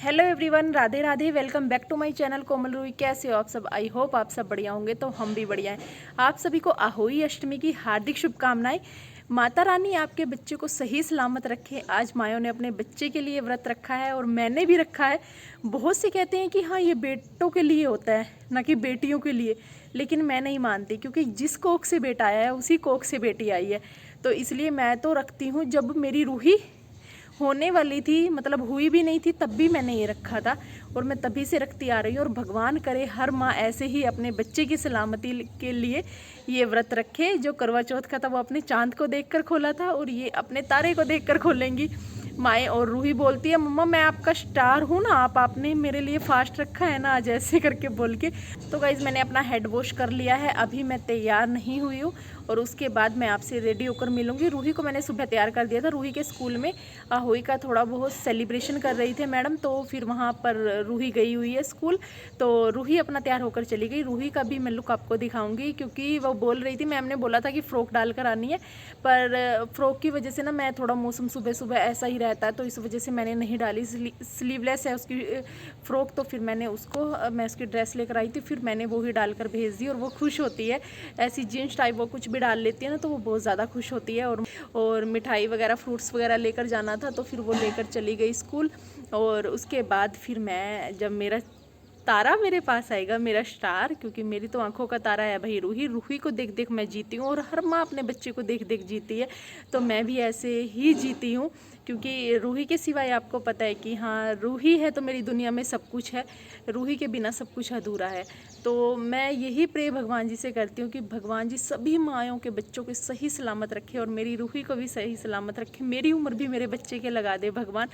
Hello everyone, Radhe Radhe. Welcome back to my channel Komal Rui. कैसे हो आप सब? आई होप आप सब बढ़िया होंगे। तो हम भी बढ़िया हैं। आप सभी को आहोई अष्टमी की हार्दिक शुभकामनाएं। माता रानी आपके बच्चे को सही सलामत रखे। आज मायों ने अपने बच्चे के लिए व्रत रखा है और मैंने भी रखा है। बहुत से कहते हैं कि हाँ, ये बेटों के लिए होता है, ना कि बेटियों के लिए। लेकिन मैं नहीं मानती, क्योंकि जिस कोख से बेटा आया है उसी कोख से बेटी आई है। तो इसलिए मैं तो रखती हूँ। जब मेरी रूही होने वाली थी, मतलब हुई भी नहीं थी, तब भी मैंने ये रखा था और मैं तभी से रखती आ रही हूँ। और भगवान करे हर माँ ऐसे ही अपने बच्चे की सलामती के लिए ये व्रत रखे। जो करवा चौथ का था वो अपने चांद को देखकर खोला था और ये अपने तारे को देखकर खोलेंगी माएँ। और रूही बोलती है, मम्मा मैं आपका स्टार हूँ ना, आपने मेरे लिए फास्ट रखा है ना आज, ऐसे करके बोल के। तो गाइज मैंने अपना हेड वॉश कर लिया है, अभी मैं तैयार नहीं हुई हूँ और उसके बाद मैं आपसे रेडी होकर मिलूंगी। रूही को मैंने सुबह तैयार कर दिया था। रूही के स्कूल में होली का थोड़ा बहुत सेलिब्रेशन कर रही थे मैडम, तो फिर वहाँ पर रूही गई हुई है स्कूल। तो रूही अपना तैयार होकर चली गई। रूही का भी मैं लुक आपको दिखाऊंगी, क्योंकि वो बोल रही थी, मैम ने बोला था कि फ़्रॉक डालकर आनी है, पर फ़्रॉक की वजह से ना मैं थोड़ा मौसम सुबह सुबह ऐसा ही रहता है, तो इस वजह से मैंने नहीं डाली। स्लीवलेस है उसकी फ़्रॉक, तो फिर मैंने मैं उसकी ड्रेस लेकर आई थी, फिर मैंने वो ही डालकर भेज दी। और वो खुश होती है, ऐसी जीन्स टाइप वो कुछ भी डाल लेती है ना, तो वो बहुत ज़्यादा खुश होती है। और मिठाई वगैरह, फ्रूट्स वगैरह लेकर जाना था, तो फिर वो लेकर चली गई स्कूल। और उसके बाद फिर मैं, जब मेरा तारा मेरे पास आएगा, मेरा स्टार, क्योंकि मेरी तो आंखों का तारा है भाई रूही। रूही को देख देख मैं जीती हूँ और हर माँ अपने बच्चे को देख देख जीती है, तो मैं भी ऐसे ही जीती हूँ। क्योंकि रूही के सिवाय आपको पता है कि हाँ, रूही है तो मेरी दुनिया में सब कुछ है, रूही के बिना सब कुछ अधूरा है। तो मैं यही प्रे भगवान जी से करती हूँ कि भगवान जी सभी माँयों के बच्चों को सही सलामत रखे और मेरी रूही को भी सही सलामत रखे। मेरी उम्र भी मेरे बच्चे के लगा दे भगवान।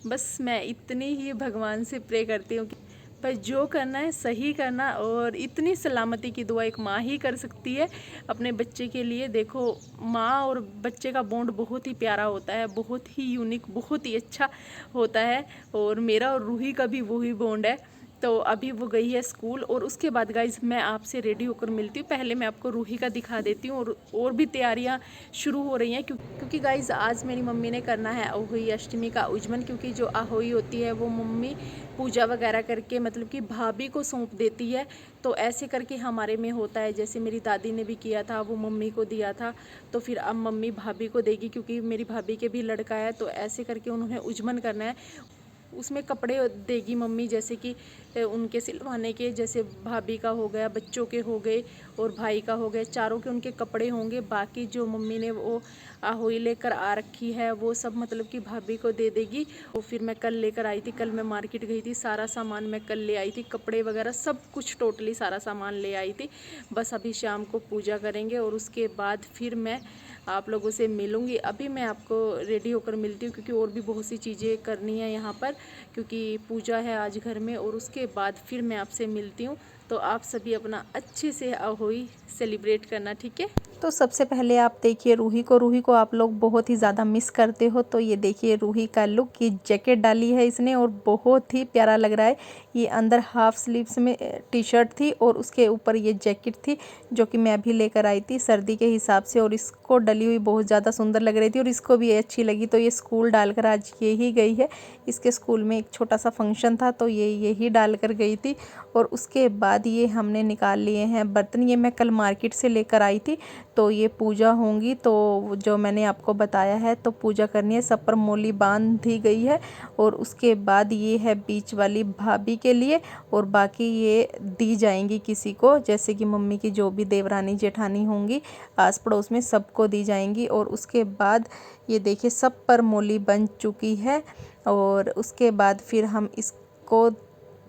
बस मैं इतनी ही भगवान से प्रे करती हूँ कि पर जो करना है सही करना। और इतनी सलामती की दुआ एक माँ ही कर सकती है अपने बच्चे के लिए। देखो, माँ और बच्चे का बॉन्ड बहुत ही प्यारा होता है, बहुत ही यूनिक, बहुत ही अच्छा होता है। और मेरा और रूही का भी वही बॉन्ड है। तो अभी वो गई है स्कूल और उसके बाद गाइज मैं आपसे रेडी होकर मिलती हूँ। पहले मैं आपको रूही का दिखा देती हूँ और भी तैयारियाँ शुरू हो रही हैं, क्योंकि गाइज आज मेरी मम्मी ने करना है अहोई अष्टमी का उज्जमन। क्योंकि जो अहोई होती है वो मम्मी पूजा वगैरह करके, मतलब कि भाभी को सौंप देती है। तो ऐसे करके हमारे में होता है, जैसे मेरी दादी ने भी किया था, वो मम्मी को दिया था, तो फिर अब मम्मी भाभी को देगी, क्योंकि मेरी भाभी के भी लड़का है। तो ऐसे करके उन्होंने उज्जमन करना है। उसमें कपड़े देगी मम्मी, जैसे कि उनके सिलवाने के, जैसे भाभी का हो गया, बच्चों के हो गए और भाई का हो गया, चारों के उनके कपड़े होंगे। बाकी जो मम्मी ने वो आहोई लेकर आ रखी है वो सब मतलब कि भाभी को दे देगी। और फिर मैं कल लेकर आई थी, कल मैं मार्केट गई थी, सारा सामान मैं कल ले आई थी, कपड़े वगैरह सब कुछ टोटली सारा सामान ले आई थी। बस अभी शाम को पूजा करेंगे और उसके बाद फिर मैं आप लोगों से मिलूँगी। अभी मैं आपको रेडी होकर मिलती हूँ, क्योंकि और भी बहुत सी चीज़ें करनी है यहाँ पर, क्योंकि पूजा है आज घर में। और उसके बाद फिर मैं आपसे मिलती हूँ। तो आप सभी अपना अच्छे से अहोई सेलिब्रेट करना, ठीक है। तो सबसे पहले आप देखिए रूही को आप लोग बहुत ही ज़्यादा मिस करते हो। तो ये देखिए रूही का लुक, ये जैकेट डाली है इसने और बहुत ही प्यारा लग रहा है। ये अंदर हाफ स्लीव्स में टी शर्ट थी और उसके ऊपर ये जैकेट थी, जो कि मैं अभी लेकर आई थी सर्दी के हिसाब से। और इसको डली हुई बहुत ज़्यादा सुंदर लग रही थी और इसको भी अच्छी लगी, तो ये स्कूल डालकर आज ये ही गई है। इसके स्कूल में एक छोटा सा फंक्शन था, तो ये यही डालकर गई थी। और उसके बाद ये हमने निकाल लिए हैं बर्तन, ये मैं कल मार्केट से लेकर आई थी। तो ये पूजा होंगी, तो जो मैंने आपको बताया है, तो पूजा करनी है, सब पर मोली बांध दी गई है। और उसके बाद ये है बीच वाली भाभी के लिए और बाकी ये दी जाएंगी किसी को, जैसे कि मम्मी की जो भी देवरानी जेठानी होंगी आस पड़ोस में सबको दी जाएंगी। और उसके बाद ये देखिए सब पर मोली बन चुकी है। और उसके बाद फिर हम इसको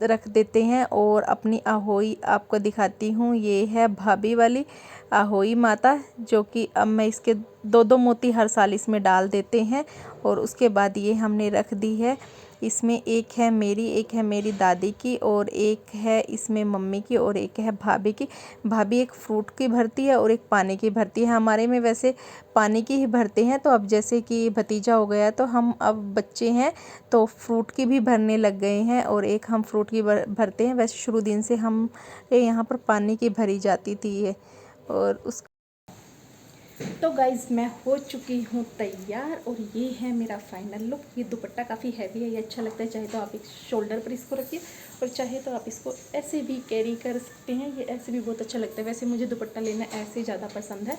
रख देते हैं और अपनी आहोई आपको दिखाती हूँ। ये है भाभी वाली आहोई माता, जो कि अब मैं इसके दो दो मोती हर साल इसमें डाल देते हैं। और उसके बाद ये हमने रख दी है। इसमें एक है मेरी दादी की और एक है इसमें मम्मी की और एक है भाभी की। भाभी एक फ्रूट की भरती है और एक पानी की भरती है। हमारे में वैसे पानी की ही भरते हैं, तो अब जैसे कि भतीजा हो गया तो हम अब बच्चे हैं तो फ्रूट की भी भरने लग गए हैं और एक हम फ्रूट की भरते हैं। वैसे शुरू दिन से हम यहाँ पर पानी की भरी जाती थी ये। और उस तो गाइज़ मैं हो चुकी हूँ तैयार और ये है मेरा फाइनल लुक। ये दुपट्टा काफ़ी हैवी है, ये अच्छा लगता है। चाहे तो आप एक शोल्डर पर इसको रखिए और चाहे तो आप इसको ऐसे भी कैरी कर सकते हैं, ये ऐसे भी बहुत अच्छा लगता है। वैसे मुझे दुपट्टा लेना ऐसे ज़्यादा पसंद है,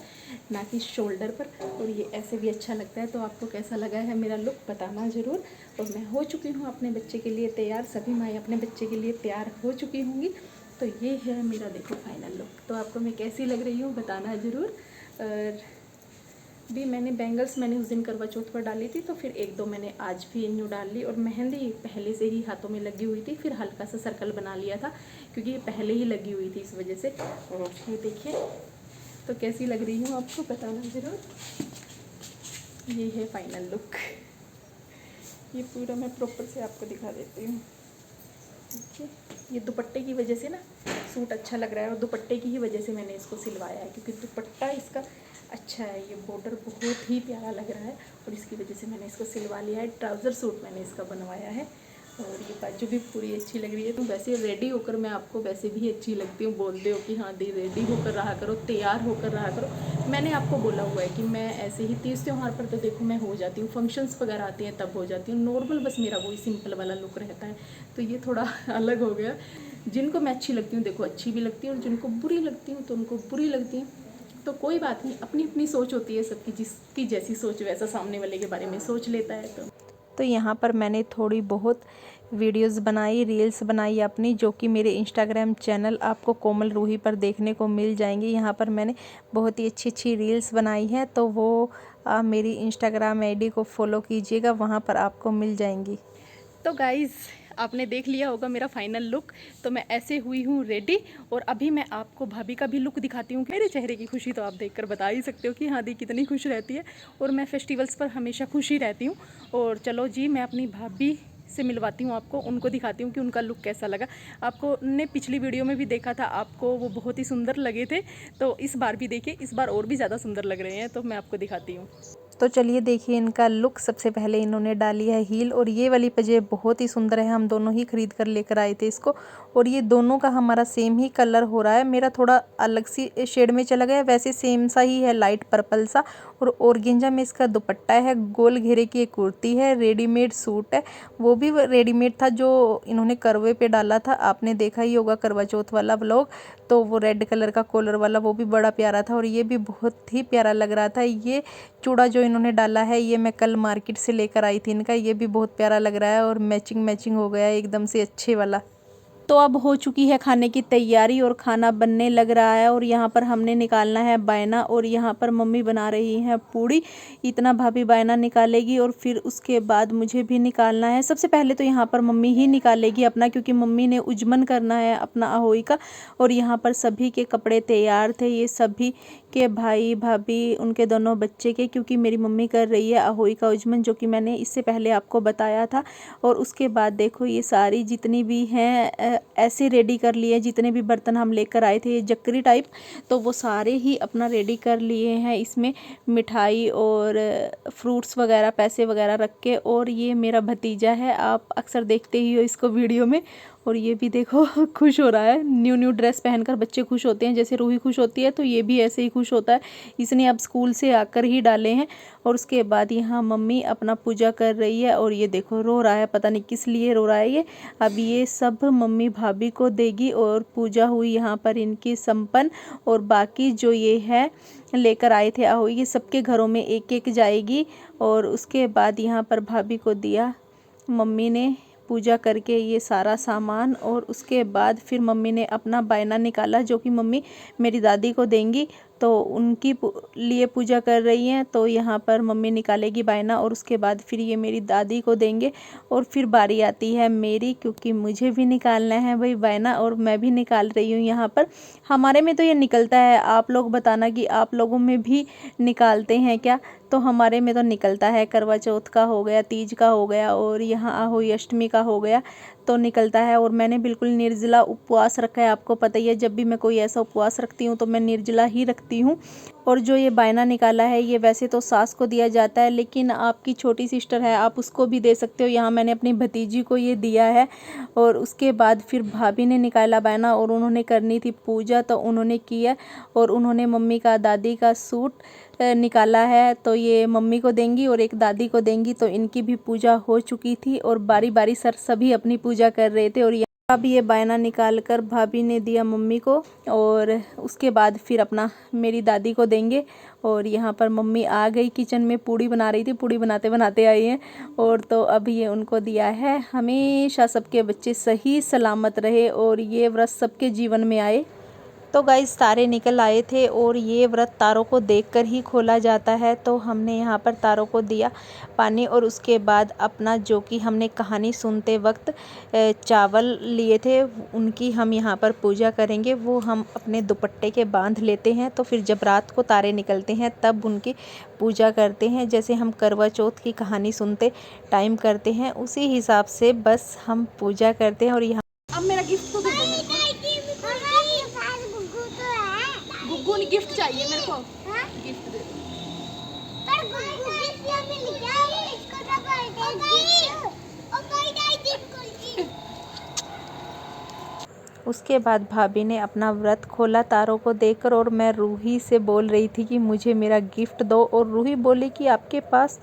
ना कि शोल्डर पर, और ये ऐसे भी अच्छा लगता है। तो आपको कैसा लगा है मेरा लुक बताना ज़रूर। और मैं हो चुकी हूँ अपने बच्चे के लिए तैयार, सभी माएँ अपने बच्चे के लिए तैयार हो चुकी होंगी। तो ये है मेरा देखो फाइनल लुक। तो आपको मैं कैसी लग रही हूँ बताना ज़रूर। और भी मैंने उस दिन करवा चौथ पर डाली थी, तो फिर 1-2 मैंने आज भी न्यू डाल ली। और मेहंदी पहले से ही हाथों में लगी हुई थी, फिर हल्का सा सर्कल बना लिया था क्योंकि ये पहले ही लगी हुई थी इस वजह से। और ये देखिए तो कैसी लग रही हूँ आपको बताना ज़रूर। ये है फाइनल लुक, ये पूरा मैं प्रॉपर से आपको दिखा देती हूँ। देखिए ये दुपट्टे की वजह से ना सूट अच्छा लग रहा है, और दुपट्टे की ही वजह से मैंने इसको सिलवाया है क्योंकि दुपट्टा इसका अच्छा है। ये बॉर्डर बहुत ही प्यारा लग रहा है और इसकी वजह से मैंने इसको सिलवा लिया है। ट्राउज़र सूट मैंने इसका बनवाया है और ये बाजू भी पूरी अच्छी लग रही है। तो वैसे रेडी होकर मैं आपको वैसे भी अच्छी लगती हूँ, बोलते हो कि हाँ दी रेडी होकर रहा करो, तैयार होकर रहा करो। मैंने आपको बोला हुआ है कि मैं ऐसे ही तीज त्योहार पर तो देखो मैं हो जाती हूँ, फंक्शंस वगैरह आते हैं तब हो जाती हूँ। नॉर्मल बस मेरा वही सिंपल वाला लुक रहता है, तो ये थोड़ा अलग हो गया। जिनको मैं अच्छी लगती हूँ देखो अच्छी भी लगती हूँ, और जिनको बुरी लगती हूँ तो उनको बुरी लगती हूँ। तो कोई बात नहीं, अपनी अपनी सोच होती है सबकी, जिसकी जैसी सोच वैसा सामने वाले के बारे में सोच लेता है। तो यहाँ पर मैंने थोड़ी बहुत वीडियोस बनाई, रील्स बनाई अपनी, जो कि मेरे इंस्टाग्राम चैनल आपको कोमल रूही पर देखने को मिल जाएंगी। यहाँ पर मैंने बहुत ही अच्छी अच्छी रील्स बनाई हैं, तो वो मेरी इंस्टाग्राम आईडी को फॉलो कीजिएगा, वहाँ पर आपको मिल जाएंगी। तो गाइज़ आपने देख लिया होगा मेरा फाइनल लुक। तो मैं ऐसे हुई हूँ रेडी, और अभी मैं आपको भाभी का भी लुक दिखाती हूँ। मेरे चेहरे की खुशी तो आप देखकर बता ही सकते हो कि हाँ दी कितनी खुश रहती है, और मैं फेस्टिवल्स पर हमेशा खुश ही रहती हूँ। और चलो जी मैं अपनी भाभी से मिलवाती हूँ आपको, उनको दिखाती हूँ कि उनका लुक कैसा लगा। आपको ने पिछली वीडियो में भी देखा था, आपको वो बहुत ही सुंदर लगे थे, तो इस बार भी देखिए, इस बार और भी ज़्यादा सुंदर लग रहे हैं। तो मैं आपको दिखाती हूँ। तो चलिए देखिए इनका लुक। सबसे पहले इन्होंने डाली है हील, और ये वाली पजेब बहुत ही सुंदर है, हम दोनों ही खरीद कर लेकर आए थे इसको। और ये दोनों का हमारा सेम ही कलर हो रहा है, मेरा थोड़ा अलग सी शेड में चला गया, वैसे सेम सा ही है, लाइट पर्पल सा। और ऑर्गेंजा में इसका दुपट्टा है, गोल घेरे की एक कुर्ती है, रेडीमेड सूट है, वो भी रेडीमेड था जो इन्होंने करवे पे डाला था, आपने देखा ही होगा करवा चौथ वाला व्लॉग। तो वो रेड कलर का कॉलर वाला वो भी बड़ा प्यारा था, और ये भी बहुत ही प्यारा लग रहा था। ये चूड़ा जो इन्होंने डाला है ये मैं कल मार्केट से लेकर आई थी इनका, ये भी बहुत प्यारा लग रहा है, और मैचिंग हो गया है एकदम से अच्छे वाला। तो अब हो चुकी है खाने की तैयारी और खाना बनने लग रहा है, और यहाँ पर हमने निकालना है बायना, और यहाँ पर मम्मी बना रही हैं पूड़ी। इतना भाभी बायना निकालेगी और फिर उसके बाद मुझे भी निकालना है। सबसे पहले तो यहाँ पर मम्मी ही निकालेगी अपना, क्योंकि मम्मी ने उजमन करना है अपना अहोई का। और यहाँ पर सभी के कपड़े तैयार थे, ये सभी के भाई भाभी उनके दोनों बच्चे के, क्योंकि मेरी मम्मी कर रही है अहोई का उजमन, जो कि मैंने इससे पहले आपको बताया था। और उसके बाद देखो ये सारी जितनी भी हैं ऐसे रेडी कर लिए, जितने भी बर्तन हम लेकर आए थे ये जक्करी टाइप, तो वो सारे ही अपना रेडी कर लिए हैं। इसमें मिठाई और फ्रूट्स वगैरह पैसे वगैरह रख के। और ये मेरा भतीजा है, आप अक्सर देखते ही हो इसको वीडियो में, और ये भी देखो खुश हो रहा है। न्यू ड्रेस पहनकर बच्चे खुश होते हैं, जैसे रूही खुश होती है तो ये भी ऐसे ही खुश होता है। इसने अब स्कूल से आकर ही डाले हैं। और उसके बाद यहाँ मम्मी अपना पूजा कर रही है, और ये देखो रो रहा है, पता नहीं किस लिए रो रहा है ये। अब ये सब मम्मी भाभी को देगी, और पूजा हुई यहाँ पर इनकी संपन्न। और बाकी जो ये है लेकर आए थे आहो, ये सबके घरों में एक एक जाएगी। और उसके बाद यहाँ पर भाभी को दिया मम्मी ने पूजा करके ये सारा सामान। और उसके बाद फिर मम्मी ने अपना बायना निकाला, जो कि मम्मी मेरी दादी को देंगी, तो उनकी लिए पूजा कर रही हैं। तो यहाँ पर मम्मी निकालेगी बायना, और उसके बाद फिर ये मेरी दादी को देंगे। और फिर बारी आती है मेरी, क्योंकि मुझे भी निकालना है भाई बायना, और मैं भी निकाल रही हूँ यहाँ पर। हमारे में तो ये निकलता है, आप लोग बताना कि आप लोगों में भी निकालते हैं क्या। तो हमारे में तो निकलता है, करवा चौथ का हो गया, तीज का हो गया, और यहाँ आहोई अष्टमी का हो गया, तो निकलता है। और मैंने बिल्कुल निर्जला उपवास रखा है, आपको पता ही है जब भी मैं कोई ऐसा उपवास रखती हूँ तो मैं निर्जला ही रखती रखती हूँ। और जो ये बायना निकाला है ये वैसे तो सास को दिया जाता है, लेकिन आपकी छोटी सिस्टर है, आप उसको भी दे सकते हो। यहाँ मैंने अपनी भतीजी को ये दिया है। और उसके बाद फिर भाभी ने निकाला बायना और उन्होंने करनी थी पूजा, तो उन्होंने किया। और उन्होंने मम्मी का दादी का सूट निकाला है, तो ये मम्मी को देंगी और एक दादी को देंगी। तो इनकी भी पूजा हो चुकी थी और बारी बारी सर सभी अपनी पूजा कर रहे थे। और अब ये बायना निकाल कर भाभी ने दिया मम्मी को और उसके बाद फिर अपना मेरी दादी को देंगे। और यहाँ पर मम्मी आ गई किचन में, पूड़ी बना रही थी, पूड़ी बनाते बनाते आई हैं। और तो अब ये उनको दिया है। हमेशा सबके बच्चे सही सलामत रहे और ये व्रत सबके जीवन में आए। तो गाइस तारे निकल आए थे और ये व्रत तारों को देखकर ही खोला जाता है। तो हमने यहाँ पर तारों को दिया पानी और उसके बाद अपना जो कि हमने कहानी सुनते वक्त चावल लिए थे उनकी हम यहाँ पर पूजा करेंगे। वो हम अपने दुपट्टे के बांध लेते हैं, तो फिर जब रात को तारे निकलते हैं तब उनकी पूजा करते हैं। जैसे हम करवा चौथ की कहानी सुनते टाइम करते हैं उसी हिसाब से बस हम पूजा करते हैं। और यहाँ अब मेरा गिफ्ट तो दे दो मेरे को। गुग्गू ने गिफ्ट चाहिए मेरे को। गिफ्ट दे दो। पर गुग्गू गिफ्ट या मिल गया, इसको तो बर्थडे गिफ्ट। उसके बाद भाभी ने अपना व्रत खोला तारों को देखकर और मैं रूही से बोल रही थी कि मुझे मेरा गिफ्ट दो। और रूही बोली कि आपके पास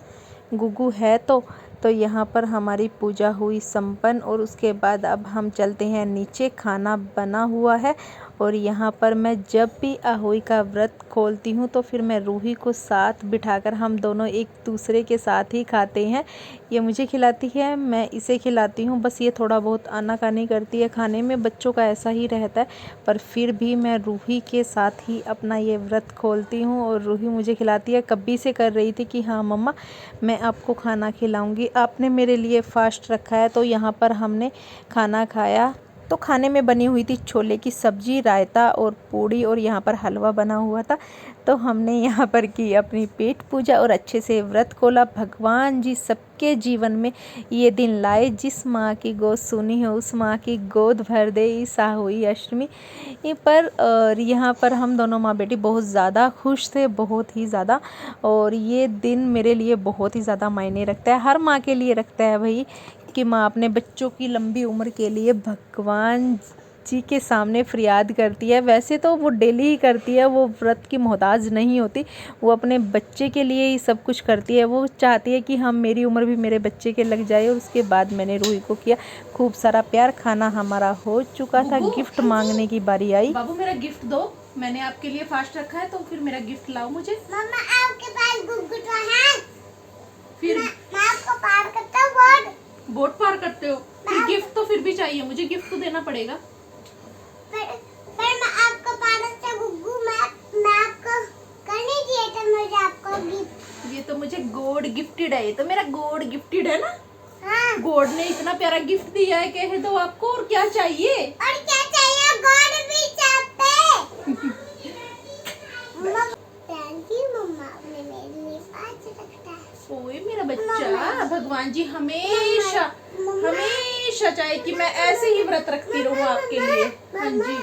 गुग्गू है तो यहाँ पर हमारी पूजा हुई संपन्न। और उसके बाद अब हम चलते हैं नीचे, खाना बना हुआ है। और यहाँ पर मैं जब भी अहोई का व्रत खोलती हूँ तो फिर मैं रूही को साथ बिठाकर हम दोनों एक दूसरे के साथ ही खाते हैं। ये मुझे खिलाती है, मैं इसे खिलाती हूँ। बस ये थोड़ा बहुत आनाकानी करती है खाने में, बच्चों का ऐसा ही रहता है। पर फिर भी मैं रूही के साथ ही अपना ये व्रत खोलती हूँ और रूही मुझे खिलाती है। कभी से कर रही थी कि हाँ मम्मा मैं आपको खाना खिलाऊँगी, आपने मेरे लिए फ़ास्ट रखा है। तो यहाँ पर हमने खाना खाया। तो खाने में बनी हुई थी छोले की सब्ज़ी, रायता और पूड़ी और यहाँ पर हलवा बना हुआ था। तो हमने यहाँ पर की अपनी पेट पूजा और अच्छे से व्रत खोला। भगवान जी सबके जीवन में ये दिन लाए। जिस माँ की गोद सुनी हो उस माँ की गोद भर दे इस अहोई अष्टमी पर। और यहाँ पर हम दोनों माँ बेटी बहुत ज़्यादा खुश थे, बहुत ही ज़्यादा। और ये दिन मेरे लिए बहुत ही ज़्यादा मायने रखता है, हर माँ के लिए रखता है भाई, कि माँ अपने बच्चों की लंबी उम्र के लिए भगवान जी के सामने फरियाद करती है। वैसे तो वो डेली ही करती है, वो व्रत की मोहताज नहीं होती, वो अपने बच्चे के लिए ही सब कुछ करती है। वो चाहती है कि हम मेरी उम्र भी मेरे बच्चे के लग जाए। और उसके बाद मैंने रूही को किया खूब सारा प्यार। खाना हमारा हो चुका था, गिफ्ट मांगने की बारी आई। बाबू मेरा गिफ्ट दो, मैंने आपके लिए फास्ट रखा है, तो फिर मेरा गिफ्ट लाओ मुझे। मम्मा आपके पास गुग्गू तो है, फिर मैं आपको पार करता हूँ, बोट पार करते हो, फिर गिफ्ट तो फिर भी चाहिए मुझे, गिफ्ट तो देना पड़ेगा। पर मैं आपको पारस से गुग्गू मैं आपको करने दिए थे, मुझे आपको गिफ्ट। ये तो मुझे गॉड गिफ्टेड है, ये तो मेरा गॉड गिफ्टेड है ना। हाँ। गॉड ने इतना प्यारा गिफ्ट दिया है, कह दो आपको और क्या चाहिए। और क्या चाहिए, गॉड भी चाहते। थैंक यू मम्मा, आपने मेरे लिए आज रखा है। ओए मेरा बच्चा, भगवान जी हमेशा हमेशा चाहे कि मैं ऐसे ही व्रत रखती रहूं आपके लिए। हाँ जी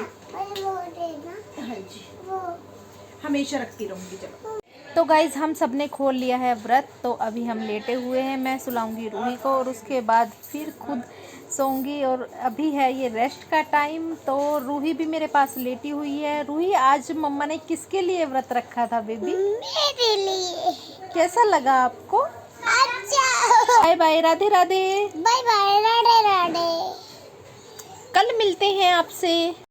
हाँ जी, हमेशा रखती रहूंगी। चलो तो गाइज हम सब ने खोल लिया है व्रत, तो अभी हम लेटे हुए हैं। मैं सुलाऊंगी रूही को और उसके बाद फिर खुद सोऊंगी। और अभी है ये रेस्ट का टाइम, तो रूही भी मेरे पास लेटी हुई है। रूही आज मम्मा ने किसके लिए व्रत रखा था बेबी? मेरे लिए। कैसा लगा आपको? अच्छा। Bye bye, Radhe Radhe. Bye bye, Radhe Radhe. कल मिलते हैं आपसे।